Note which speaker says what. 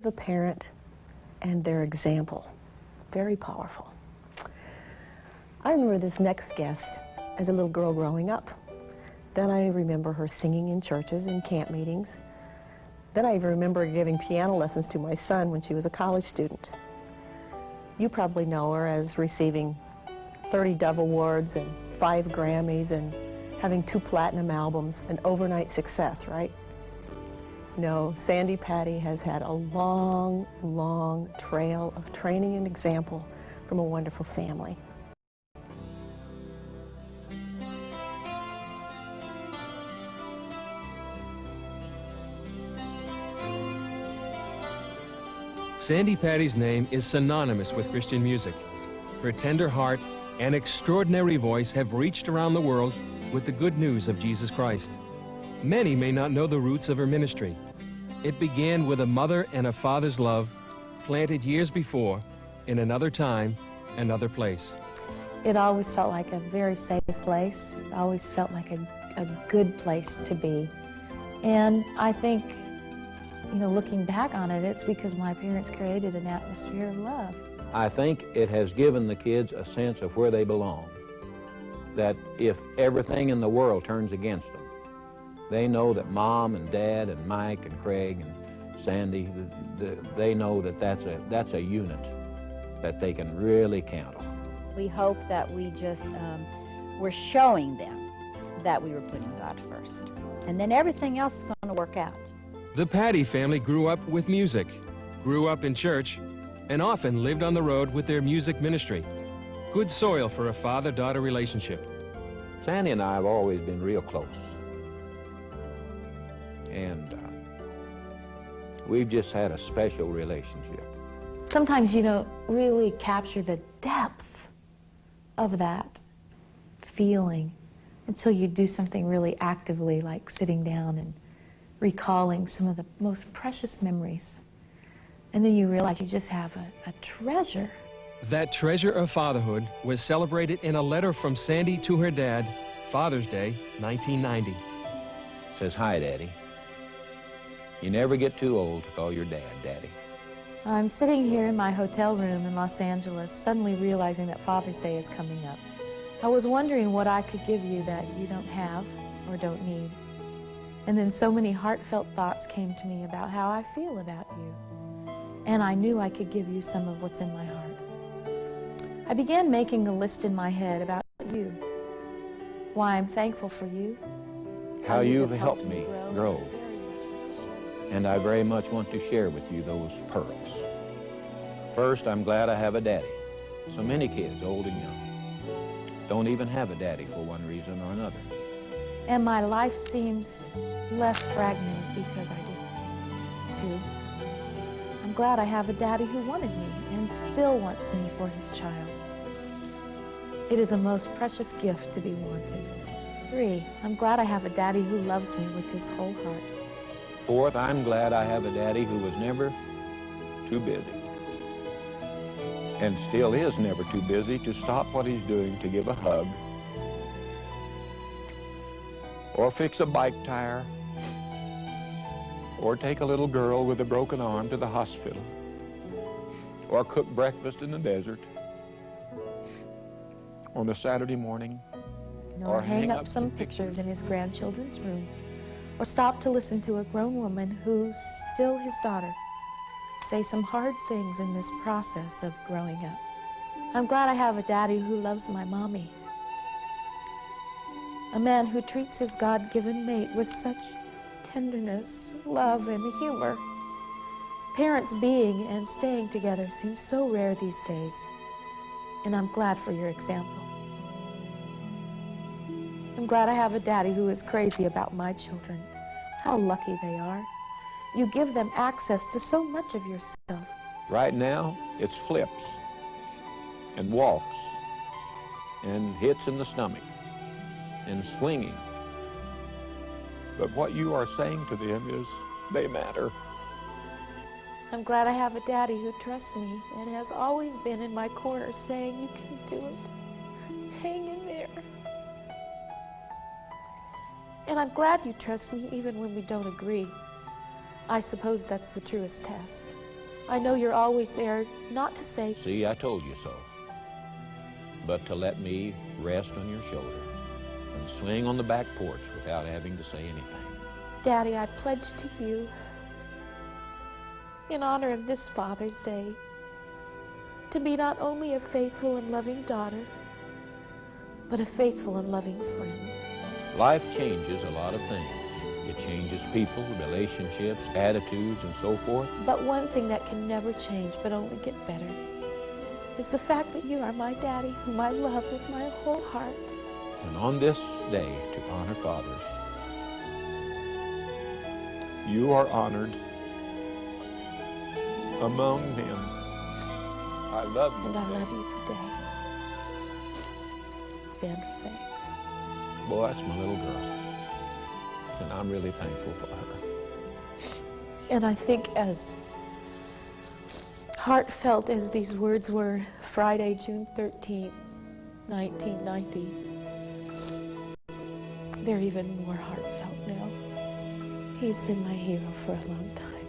Speaker 1: the parent and their example. Very powerful. I remember this next guest as a little girl growing up. Then I remember her singing in churches and camp meetings. Then I even remember giving piano lessons to my son when she was a college student. You probably know her as receiving 30 Dove Awards and 5 Grammys and having 2 platinum albums, an overnight success, right? No, Sandi Patty has had a long, long trail of training and example from a wonderful family.
Speaker 2: Sandi Patty's name is synonymous with Christian music. Her tender heart and extraordinary voice have reached around the world with the good news of Jesus Christ. Many may not know the roots of her ministry. It began with a mother and a father's love planted years before in another time, another place.
Speaker 3: It always felt like a very safe place. It always felt like a good place to be. And I think, you know, looking back on it, it's because my parents created an atmosphere of love.
Speaker 4: I think it has given the kids a sense of where they belong. That if everything in the world turns against them, they know that Mom and Dad and Mike and Craig and Sandy, they know that that's a unit that they can really count on.
Speaker 5: We hope that we just were showing them that we were putting God first. And then everything else is going to work out.
Speaker 2: The Patty family grew up with music, grew up in church, and often lived on the road with their music ministry. Good soil for a father-daughter relationship.
Speaker 4: Sandy and I have always been real close. And we've just had a special relationship.
Speaker 3: Sometimes you don't really capture the depth of that feeling until you do something really actively, like sitting down and recalling some of the most precious memories. And then you realize you just have a treasure.
Speaker 2: That treasure of fatherhood was celebrated in a letter from Sandy to her dad, Father's Day, 1990.
Speaker 4: It says, "Hi, Daddy. You never get too old to call your dad, Daddy."
Speaker 3: I'm sitting here in my hotel room in Los Angeles, suddenly realizing that Father's Day is coming up. I was wondering what I could give you that you don't have or don't need. And then so many heartfelt thoughts came to me about how I feel about you. And I knew I could give you some of what's in my heart. I began making a list in my head about you, why I'm thankful for you,
Speaker 4: How you've helped me grow.
Speaker 3: Very much want to share.
Speaker 4: And I very much want to share with you those pearls. First, I'm glad I have a daddy. So many kids, old and young, don't even have a daddy for one reason or another.
Speaker 3: And my life seems less fragmented because I do. 2, I'm glad I have a daddy who wanted me and still wants me for his child. It is a most precious gift to be wanted. 3, I'm glad I have a daddy who loves me with his whole heart.
Speaker 4: 4th, I'm glad I have a daddy who was never too busy. And still is never too busy to stop what he's doing to give a hug, or fix a bike tire, or take a little girl with a broken arm to the hospital, or cook breakfast in the desert on a Saturday morning,
Speaker 3: Or hang up some pictures in his grandchildren's room, or stop to listen to a grown woman who's still his daughter say some hard things in this process of growing up. I'm glad I have a daddy who loves my mommy, a man who treats his God-given mate with such tenderness, love, and humor. Parents being and staying together seems so rare these days, and I'm glad for your example. I'm glad I have a daddy who is crazy about my children. How lucky they are. You give them access to so much of yourself.
Speaker 4: Right now, it's flips and walks and hits in the stomach and swinging. But what you are saying to them is, they matter.
Speaker 3: I'm glad I have a daddy who trusts me and has always been in my corner saying, "You can do it. Hang in there." And I'm glad you trust me even when we don't agree. I suppose that's the truest test. I know you're always there, not to say,
Speaker 4: See, I told you so. But to let me rest on your shoulder and swing on the back porch without having to say anything.
Speaker 3: Daddy, I pledge to you, in honor of this Father's Day, to be not only a faithful and loving daughter, but a faithful and loving friend.
Speaker 4: Life changes a lot of things. It changes people, relationships, attitudes, and so forth.
Speaker 3: But one thing that can never change, but only get better, is the fact that you are my daddy, whom I love with my whole heart.
Speaker 4: And on this day to honor fathers,
Speaker 6: you are honored among them. I love you.
Speaker 3: And I love you today. Sandra Faye.
Speaker 4: boy, that's my little girl. And I'm really thankful for her.
Speaker 3: And I think as heartfelt as these words were Friday, June 13th, 1990, they're even more heartfelt now. He's been my hero for a long time.